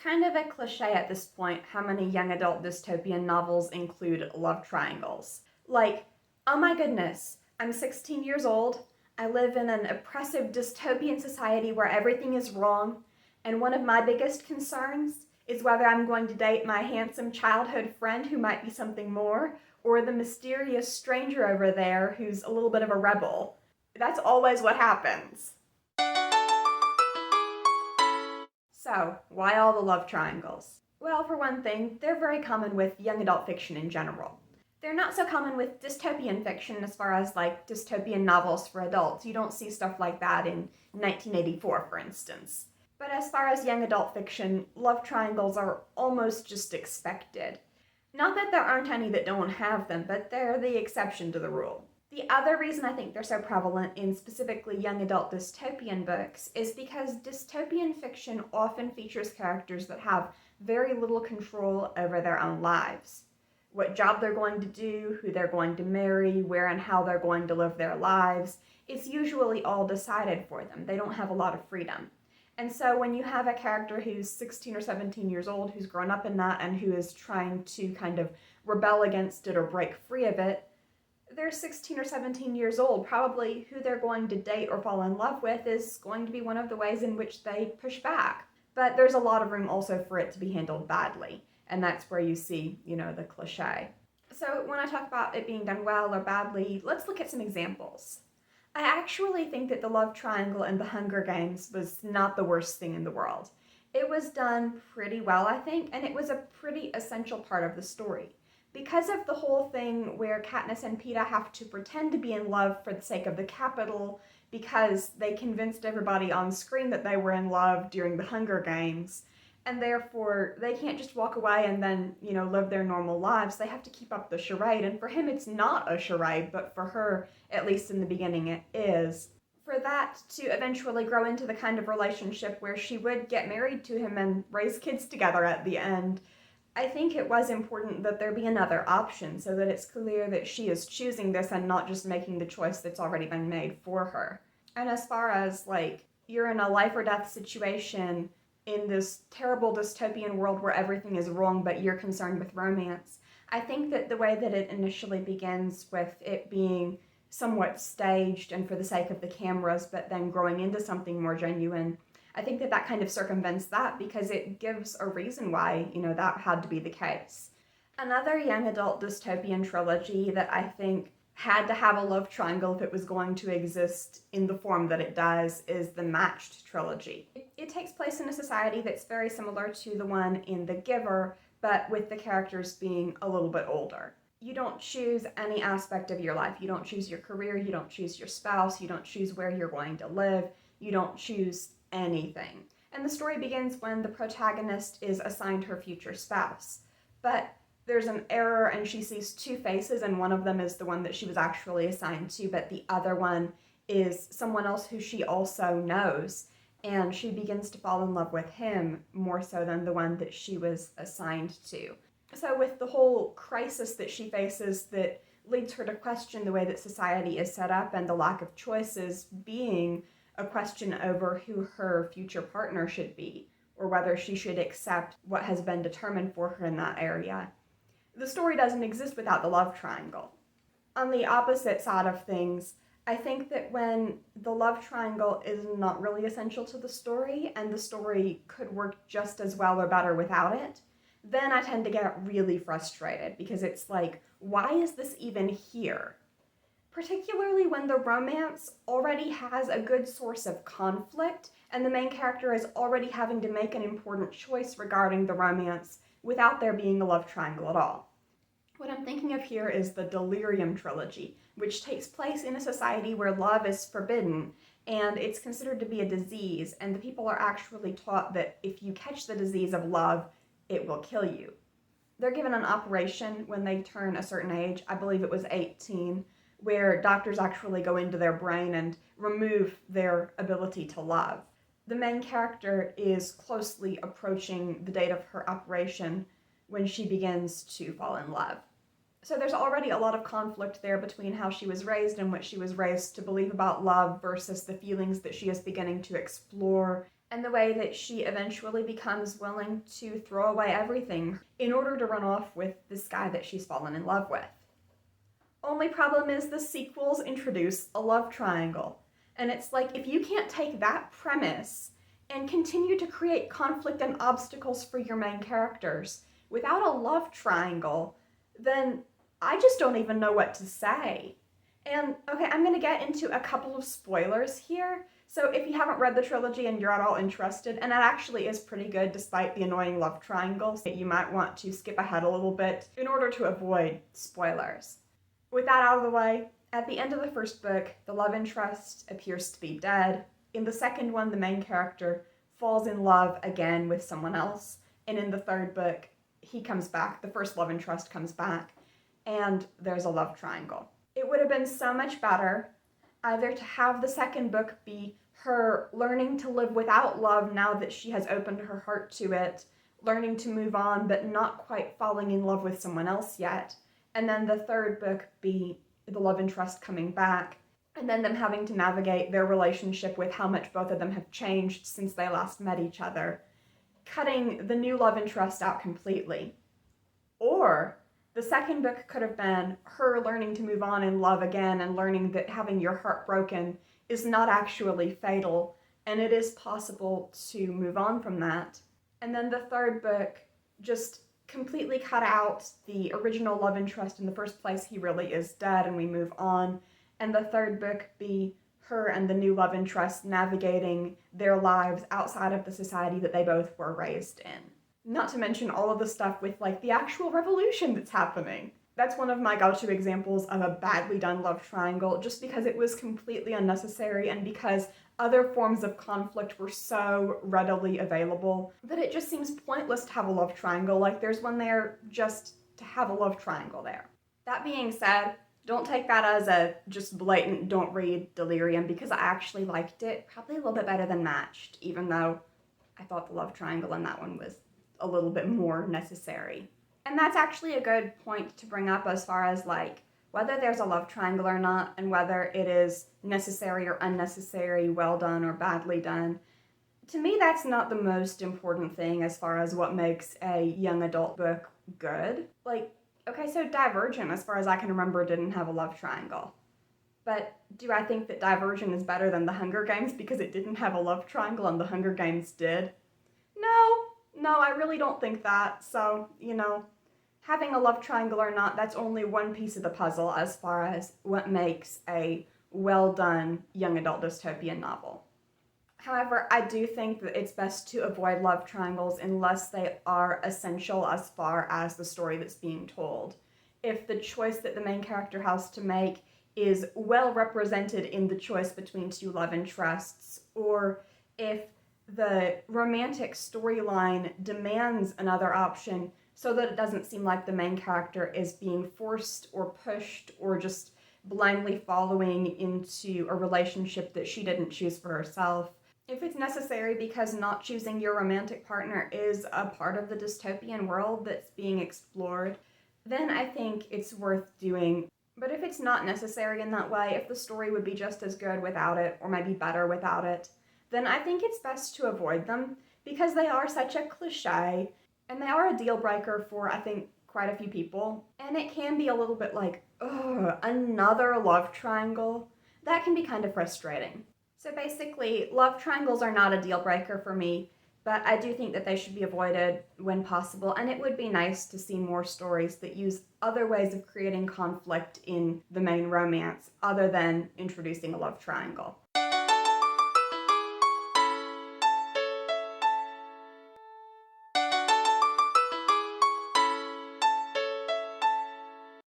kind of a cliche at this point how many young adult dystopian novels include love triangles. Like, oh my goodness, I'm 16 years old, I live in an oppressive dystopian society where everything is wrong, and one of my biggest concerns is whether I'm going to date my handsome childhood friend who might be something more, or the mysterious stranger over there who's a little bit of a rebel. That's always what happens. So, why all the love triangles? Well, for one thing, they're very common with young adult fiction in general. They're not so common with dystopian fiction as far as like dystopian novels for adults. You don't see stuff like that in 1984, for instance. But as far as young adult fiction, love triangles are almost just expected. Not that there aren't any that don't have them, but they're the exception to the rule. The other reason I think they're so prevalent in specifically young adult dystopian books is because dystopian fiction often features characters that have very little control over their own lives. What job they're going to do, who they're going to marry, where and how they're going to live their lives, it's usually all decided for them. They don't have a lot of freedom. And so when you have a character who's 16 or 17 years old, who's grown up in that, and who is trying to kind of rebel against it or break free of it, they're 16 or 17 years old. Probably who they're going to date or fall in love with is going to be one of the ways in which they push back. But there's a lot of room also for it to be handled badly. And that's where you see, the cliche. So when I talk about it being done well or badly, let's look at some examples. I actually think that the love triangle in The Hunger Games was not the worst thing in the world. It was done pretty well, I think, and it was a pretty essential part of the story. Because of the whole thing where Katniss and Peeta have to pretend to be in love for the sake of the Capitol, because they convinced everybody on screen that they were in love during the Hunger Games, and therefore they can't just walk away and then, live their normal lives. They have to keep up the charade, and for him it's not a charade, but for her, at least in the beginning, it is. For that to eventually grow into the kind of relationship where she would get married to him and raise kids together at the end, I think it was important that there be another option so that it's clear that she is choosing this and not just making the choice that's already been made for her. And as far as, you're in a life or death situation in this terrible dystopian world where everything is wrong but you're concerned with romance, I think that the way that it initially begins with it being somewhat staged and for the sake of the cameras, but then growing into something more genuine, I think that kind of circumvents that because it gives a reason why, that had to be the case. Another young adult dystopian trilogy that I think had to have a love triangle if it was going to exist in the form that it does is the Matched Trilogy. It takes place in a society that's very similar to the one in The Giver, but with the characters being a little bit older. You don't choose any aspect of your life. You don't choose your career, you don't choose your spouse, you don't choose where you're going to live, you don't choose anything. And the story begins when the protagonist is assigned her future spouse. But there's an error and she sees two faces, and one of them is the one that she was actually assigned to, but the other one is someone else who she also knows, and she begins to fall in love with him more so than the one that she was assigned to. So with the whole crisis that she faces that leads her to question the way that society is set up and the lack of choices being a question over who her future partner should be, or whether she should accept what has been determined for her in that area. The story doesn't exist without the love triangle. On the opposite side of things, I think that when the love triangle is not really essential to the story, and the story could work just as well or better without it, then I tend to get really frustrated, because it's like, why is this even here? Particularly when the romance already has a good source of conflict, and the main character is already having to make an important choice regarding the romance without there being a love triangle at all. What I'm thinking of here is the Delirium Trilogy, which takes place in a society where love is forbidden, and it's considered to be a disease, and the people are actually taught that if you catch the disease of love, it will kill you. They're given an operation when they turn a certain age, I believe it was 18, where doctors actually go into their brain and remove their ability to love. The main character is closely approaching the date of her operation when she begins to fall in love. So there's already a lot of conflict there between how she was raised and what she was raised to believe about love versus the feelings that she is beginning to explore and the way that she eventually becomes willing to throw away everything in order to run off with this guy that she's fallen in love with. Only problem is the sequels introduce a love triangle. And it's like, if you can't take that premise and continue to create conflict and obstacles for your main characters without a love triangle, then I just don't even know what to say. And okay, I'm going to get into a couple of spoilers here. So if you haven't read the trilogy and you're at all interested, and it actually is pretty good despite the annoying love triangles, you might want to skip ahead a little bit in order to avoid spoilers. With that out of the way, at the end of the first book, the love interest appears to be dead. In the second one, the main character falls in love again with someone else. And in the third book, he comes back, the first love interest comes back, and there's a love triangle. It would have been so much better either to have the second book be her learning to live without love now that she has opened her heart to it, learning to move on but not quite falling in love with someone else yet, and then the third book be the love interest coming back, and then them having to navigate their relationship with how much both of them have changed since they last met each other, cutting the new love interest out completely. Or the second book could have been her learning to move on in love again and learning that having your heart broken is not actually fatal and it is possible to move on from that. And then the third book just completely cut out the original love interest in the first place. He really is dead and we move on. And the third book be her and the new love interest navigating their lives outside of the society that they both were raised in. Not to mention all of the stuff with like the actual revolution that's happening. That's one of my go-to examples of a badly done love triangle, just because it was completely unnecessary and because other forms of conflict were so readily available that it just seems pointless to have a love triangle. Like there's one there just to have a love triangle there. That being said, don't take that as a just blatant don't read Delirium, because I actually liked it probably a little bit better than Matched, even though I thought the love triangle in that one was a little bit more necessary. And that's actually a good point to bring up as far as like whether there's a love triangle or not, and whether it is necessary or unnecessary, well done or badly done. To me, that's not the most important thing as far as what makes a young adult book good. Like, okay, so Divergent, as far as I can remember, didn't have a love triangle. But do I think that Divergent is better than The Hunger Games because it didn't have a love triangle and The Hunger Games did? No, I really don't think that. So, having a love triangle or not, that's only one piece of the puzzle as far as what makes a well-done young adult dystopian novel. However, I do think that it's best to avoid love triangles unless they are essential as far as the story that's being told. If the choice that the main character has to make is well represented in the choice between two love interests, or if the romantic storyline demands another option so that it doesn't seem like the main character is being forced or pushed or just blindly following into a relationship that she didn't choose for herself. If it's necessary because not choosing your romantic partner is a part of the dystopian world that's being explored, then I think it's worth doing. But if it's not necessary in that way, if the story would be just as good without it, or maybe better without it, then I think it's best to avoid them, because they are such a cliche, and they are a deal breaker for, I think, quite a few people. And it can be a little bit like, ugh, another love triangle. That can be kind of frustrating. So basically, love triangles are not a deal breaker for me, but I do think that they should be avoided when possible, and it would be nice to see more stories that use other ways of creating conflict in the main romance other than introducing a love triangle.